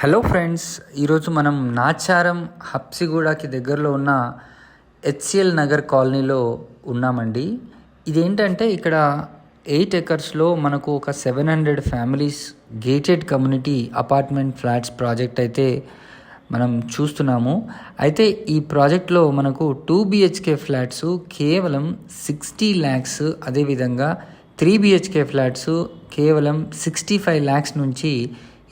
Hello friends, ఈరోజు మనం నాచారం హబ్సిగూడకి దగ్గరలో ఉన్న హెచ్సిఎల్ నగర్ కాలనీలో ఉన్నామండి. ఇదేంటంటే ఇక్కడ 8 ఎకర్స్లో మనకు ఒక 700 families gated community apartment flats project అయితే మనం చూస్తున్నాము. అయితే ఈ ప్రాజెక్ట్లో మనకు 2 BHK ఫ్లాట్స్ కేవలం 60 lakhs, అదేవిధంగా 3 BHK ఫ్లాట్స్ కేవలం 65 lakhs నుంచి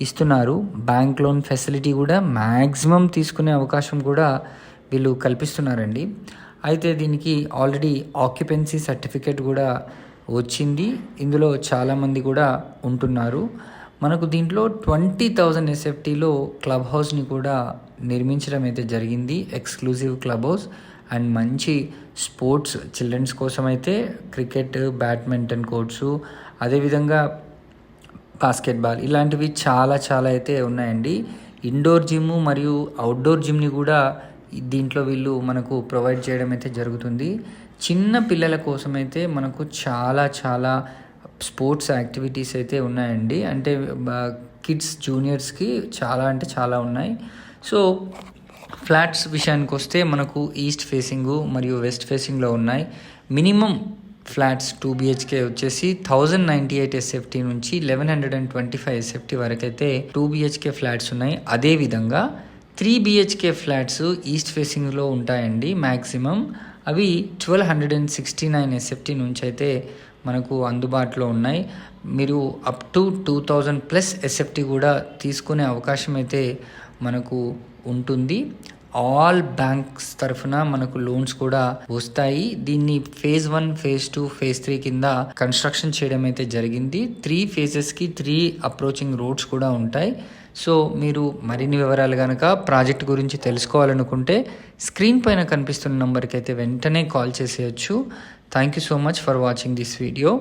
ఇస్తున్నారు. బ్యాంక్ లోన్ ఫెసిలిటీ కూడా మ్యాక్సిమం తీసుకునే అవకాశం కూడా వీళ్ళు కల్పిస్తున్నారండి. అయితే దీనికి ఆల్రెడీ ఆక్యుపెన్సీ సర్టిఫికేట్ కూడా వచ్చింది. ఇందులో చాలామంది కూడా ఉంటున్నారు. మనకు దీంట్లో 20,000 SFTలో క్లబ్ హౌస్ని కూడా నిర్మించడం అయితే జరిగింది. ఎక్స్క్లూజివ్ క్లబ్ హౌస్ అండ్ మంచి స్పోర్ట్స్ చిల్డ్రన్స్ కోసం అయితే క్రికెట్, బ్యాడ్మింటన్ కోర్ట్స్, అదేవిధంగా బాస్కెట్బాల్ ఇలాంటివి చాలా అయితే ఉన్నాయండి. ఇండోర్ జిమ్ మరియు అవుట్డోర్ జిమ్ని కూడా దీంట్లో వీళ్ళు మనకు ప్రొవైడ్ చేయడం అయితే జరుగుతుంది. చిన్న పిల్లల కోసం అయితే మనకు చాలా స్పోర్ట్స్ యాక్టివిటీస్ అయితే ఉన్నాయండి. అంటే కిడ్స్ జూనియర్స్కి చాలా ఉన్నాయి. సో ఫ్లాట్స్ విషయానికి వస్తే మనకు ఈస్ట్ ఫేసింగ్ మరియు వెస్ట్ ఫేసింగ్లో ఉన్నాయి. మినిమం ఫ్లాట్స్ 2 BHK వచ్చేసి 1098 SFT నుంచి 1125 SFT వరకు అయితే 2 BHK ఫ్లాట్స్ ఉన్నాయి. అదేవిధంగా 3 BHK ఫ్లాట్స్ ఈస్ట్ ఫేసింగ్లో ఉంటాయండి. మ్యాక్సిమం అవి 1269 SFT నుంచి అయితే మనకు అందుబాటులో ఉన్నాయి. మీరు అప్ టు 2000+ SFT కూడా తీసుకునే అవకాశం అయితే మనకు ఉంటుంది. ఆల్ బ్యాంక్స్ తరఫున మనకు లోన్స్ కూడా వస్తాయి. దీన్ని phase 1, phase 2, phase 3 కింద కన్స్ట్రక్షన్ చేయడం అయితే జరిగింది. 3 phases-కి 3 అప్రోచింగ్ రోడ్స్ కూడా ఉంటాయి. సో మీరు మరిన్ని వివరాలు కనుక ప్రాజెక్ట్ గురించి తెలుసుకోవాలనుకుంటే స్క్రీన్ పైన కనిపిస్తున్న నంబర్కి అయితే వెంటనే కాల్ చేసేయచ్చు. Thank you so much for watching this video.